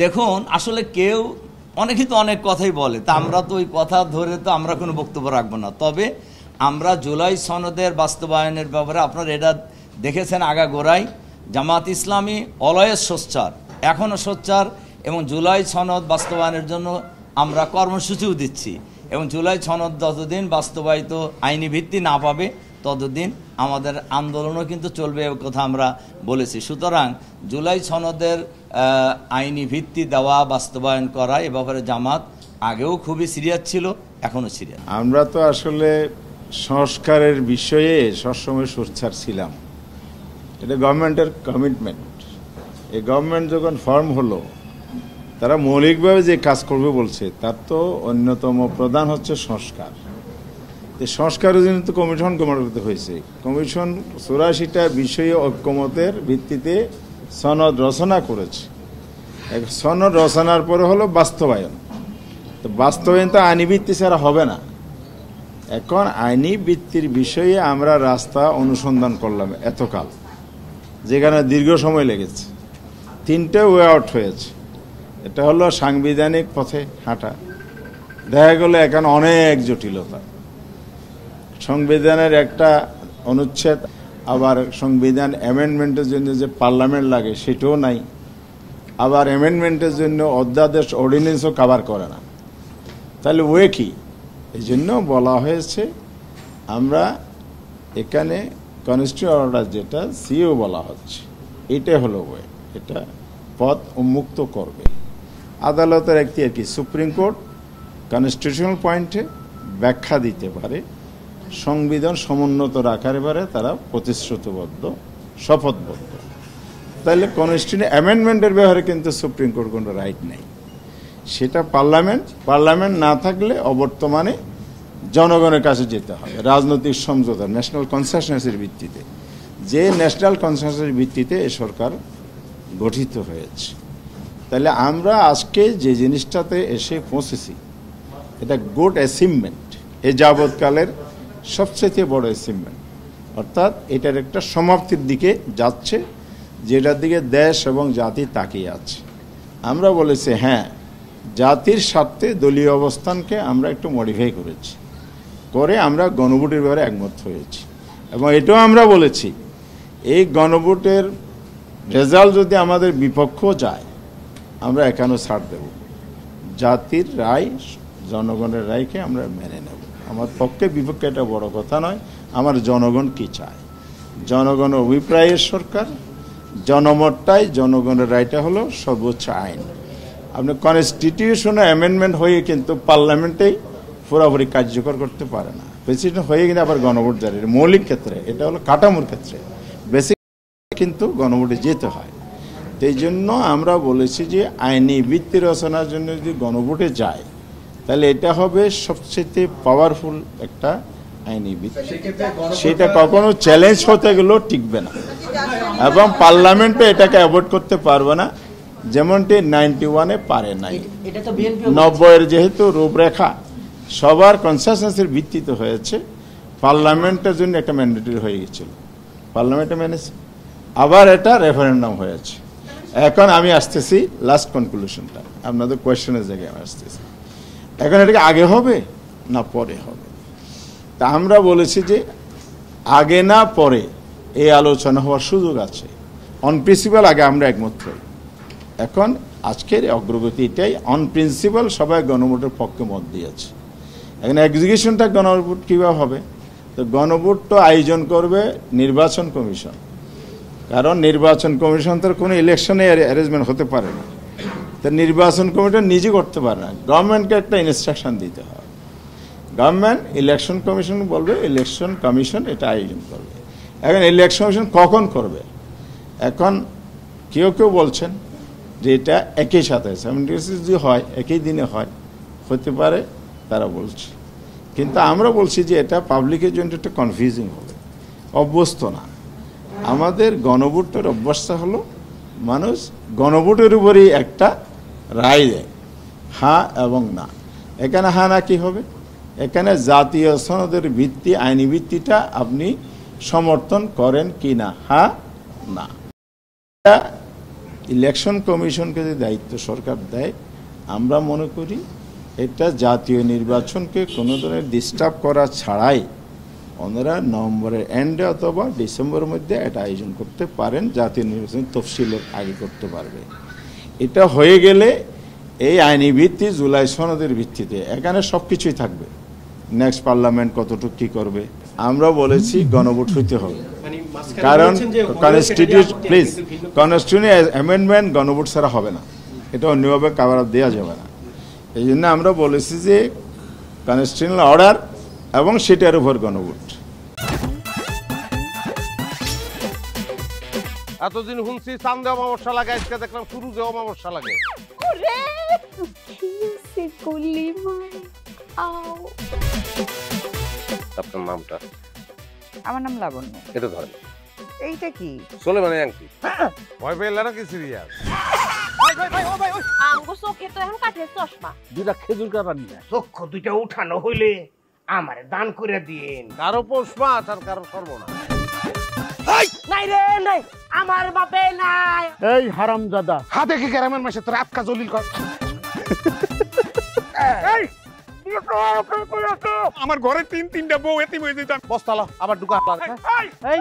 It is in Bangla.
দেখুন, আসলে কেউ অনেকেই তো অনেক কথাই বলে, তা আমরা তো ওই কথা ধরে তো আমরা কোনো বক্তব্য রাখবো না। তবে আমরা জুলাই সনদের বাস্তবায়নের ব্যাপারে আপনারা এটা দেখেছেন আগাগোড়াই জামাত ইসলামী অলওয়েজ সোচ্চার, এখনও সোচ্চার, এবং জুলাই সনদ বাস্তবায়নের জন্য আমরা কর্মসূচিও দিচ্ছি। এবং জুলাই সনদ যতদিন বাস্তবায়িত আইনি ভিত্তি না পাবে ততদিন আমাদের আন্দোলনও কিন্তু চলবে, এ কথা আমরা বলেছি। সুতরাং জুলাই সনদের আইনি ভিত্তি দেওয়া, বাস্তবায়ন করা, এ ব্যাপারে জামাত আগেও খুবই সিরিয়াস ছিল, এখনও সিরিয়াস। আমরা তো আসলে সংস্কারের বিষয়ে সবসময় সোচ্চার ছিলাম, এটা গভর্নমেন্টের কমিটমেন্ট। এই গভর্নমেন্ট যখন ফর্ম হলো, তারা মৌলিকভাবে যে কাজ করবে বলছে, তার তো অন্যতম প্রধান হচ্ছে সংস্কার। এই সংস্কারের জন্য তো কমিশন গঠন হয়েছে। কমিশন 84টা বিষয়ে ঐক্যমতের ভিত্তিতে সনদ রচনা করেছে। সনদ রচনার পরে হলো বাস্তবায়ন। তো বাস্তবায়ন তো আইনি ভিত্তি ছাড়া হবে না। এখন আইনি ভিত্তির বিষয়ে আমরা রাস্তা অনুসন্ধান করলাম এতকাল, যেখানে দীর্ঘ সময় লেগেছে। 3টে ওয়ে আউট হয়েছে। এটা হলো সাংবিধানিক পথে হাঁটা। দেখা গেল এখন অনেক জটিলতা, সংবিধানের একটা অনুচ্ছেদ, আবার সংবিধান অ্যামেন্ডমেন্টের জন্য যে পার্লামেন্ট লাগে সেটাও নাই, আবার অ্যামেন্ডমেন্টের জন্য অধ্যাদেশ অর্ডিন্যান্সও কভার করে না। তাহলে ওয়ে কি? এই জন্য বলা হয়েছে আমরা এখানে কনস্টিটিউশনাল অর্ডার, যেটা সিও বলা হচ্ছে, এটা হলো ওয়ে, এটা পথ উন্মুক্ত করবে। আদালতের একটি আর কি, সুপ্রিম কোর্ট কনস্টিটিউশনাল পয়েন্টে ব্যাখ্যা দিতে পারে, সংবিধান সমুন্নত রাখার ব্যাপারে তারা প্রতিশ্রুতিবদ্ধ, শপথবদ্ধ। তাহলে কনস্টিটিউশন অ্যামেন্ডমেন্টের ব্যাপারে কিন্তু সুপ্রিম কোর্ট কোনো রাইট নেই, সেটা পার্লামেন্ট না থাকলে অবর্তমানে জনগণের কাছে যেতে হবে রাজনৈতিক সমঝোতা, ন্যাশনাল কনসেনসাসের ভিত্তিতে। যে ন্যাশনাল কনসেনসাসের ভিত্তিতে এ সরকার গঠিত হয়েছে। তাহলে আমরা আজকে যে জিনিসটাতে এসে পৌঁছেছি, এটা গুড অ্যাচিভমেন্ট, এ যাবৎকালের সবচেয়ে বড় অ্যাচিভমেন্ট। অর্থাৎ এটার একটা সমাপ্তির দিকে যাচ্ছে, যেটার দিকে দেশ এবং জাতি তাকিয়ে আছে। আমরা বলেছি হ্যাঁ, জাতির স্বার্থে দলীয় অবস্থানকে আমরা একটু মডিফাই করেছি, করে আমরা গণভোটের ব্যাপারে একমত হয়েছি। এবং এটাও আমরা বলেছি, এই গণভোটের রেজাল্ট যদি আমাদের বিপক্ষ যায়, আমরা এখানেও ছাড় দেব। জাতির রায়, জনগণের রায়কে আমরা মেনে নেব। আমার পক্ষে বিপক্ষে এটা বড় কথা নয়, আমার জনগণ কি চায়, জনগণের অভিপ্রায়ের সরকার, জনমতটাই, জনগণের রায়টা হলো সর্বোচ্চ আইন। আপনি কনস্টিটিউশনাল অ্যামেন্ডমেন্ট হয়ে কিন্তু পার্লামেন্টেই পুরোপুরি কার্যকর করতে পারে না। প্রেসিডেন্ট হয়ে কিন্তু আবার গণভোট জারি, মৌলিক ক্ষেত্রে, এটা হলো কাঠামোর ক্ষেত্রে, বেসিক কিন্তু গণভোটে যেতে হয়। এই জন্য আমরা বলেছি যে আইনি ভিত্তি রচনার জন্য যদি গণভোটে যায়, তাহলে এটা হবে সবচেয়ে পাওয়ারফুল একটা আইনি ভিত্তি। সেটা কখনো চ্যালেঞ্জ হতে গেলেও টিকবে না, এবং পার্লামেন্টে এটাকে অ্যাভয়েড করতে পারবে না, যেমনটি 91-এ পারে নাই। 90-এর যেহেতু রূপরেখা সবার কনসেনসাসের ভিত্তিতে হয়েছে, পার্লামেন্টের জন্য একটা ম্যান্ডেটরি হয়ে গেছিল, পার্লামেন্টে মেনেছে। আবার এটা রেফারেন্ডাম হয়েছে। এখন আমি আসতেছি লাস্ট কনক্লুশনটা, আপনাদের কোয়েশ্চেনের জায়গায় আমি আসতেছি। এখন এটাকে আগে হবে না পরে হবে? তা আমরা বলেছি যে আগে না পরে এই আলোচনা হওয়ার সুযোগ আছে। অন প্রিন্সিপাল আগে আমরা একমত হই। এখন আজকের অগ্রগতি এটাই, অন প্রিন্সিপাল সবাই গণভোটের পক্ষে মত দিয়েছে। এখন এক্সিকিউশনটা গণভোট কীভাবে হবে? তো গণভোট তো আয়োজন করবে নির্বাচন কমিশন, কারণ নির্বাচন কমিশন তো কোনো ইলেকশনে অ্যারেঞ্জমেন্ট হতে পারে না। তো নির্বাচন কমিশন নিজে করতে পারে না, গভর্নমেন্টকে একটা ইনস্ট্রাকশন দিতে হয়। গভর্নমেন্ট ইলেকশন কমিশন বলবে, ইলেকশন কমিশন এটা আয়োজন করবে। এখন ইলেকশন কমিশন কখন করবে? এখন কেউ কেউ বলছেন যে এটা একই সাথে যদি হয়, একই দিনে হয়, হতে পারে, তারা বলছে। কিন্তু আমরা বলছি যে এটা পাবলিকের জন্য একটা কনফিউজিং হবে, অভ্যস্ত না। আমাদের গণভোটের অভ্যাসটা হলো মানুষ গণভোটের উপরেই একটা রায় দেয়, হ্যাঁ এবং না। এখানে হ্যাঁ না কি হবে? এখানে জাতীয় সনদের ভিত্তি, আইনি ভিত্তিটা আপনি সমর্থন করেন কি না, হ্যাঁ না। ইলেকশন কমিশনকে যে দায়িত্ব সরকার দেয়, আমরা মনে করি এটা জাতীয় নির্বাচনকে কোনো ধরনের ডিস্টার্ব করা ছাড়াই ওনারা নভেম্বরের এন্ডে অথবা ডিসেম্বরের মধ্যে এটা আয়োজন করতে পারেন, জাতীয় নির্বাচন তফসিলের আগে করতে পারবে। এটা হয়ে গেলে এই আইনি ভিত্তি জুলাই সনদের ভিত্তিতে এখানে সব কিছুই থাকবে। নেক্সট পার্লামেন্ট কতটুকু কী করবে, আমরা বলেছি গণভোট হইতে হবে, কারণ কনস্টিটিউশন অ্যামেন্ডমেন্ট গণভোট ছাড়া হবে না, এটা অন্যভাবে কাভার দেওয়া যাবে না। এই জন্য আমরা বলেছি যে কনস্টিটিউশনাল অর্ডার এবং সেটার উপর গণভোট। এতদিন শুনছি চান্দে অমাবস্যা লাগে, আজকে দেখলাম সূর্যে অমাবস্যা লাগে। আপনার নামটা? আমার নাম লাবণ্য। এটা ধরেন। এইটা কি? চলে মানে আংটি। ভয় পেলে নাকি সিরিয়াস? আমগো চোখে তো এখন কাঠের চশমা। দুইটা খেজুর কাটা নিয়ে চক্ষু দুইটা উঠানো হইলে আমারে দান করে দিন। কারো পোষ মাছ আর কারো সর্বনাশ। নাই রে নাই, আমার বাপে নাই। এই হারামজাদা, হাতে কি গ্রামের মাসে তোর আটকা জলিল কর। আমার ঘরে তিনটা বউ এতিম হয়ে যেতাম। বস্তালো আবার ঢুকা। এই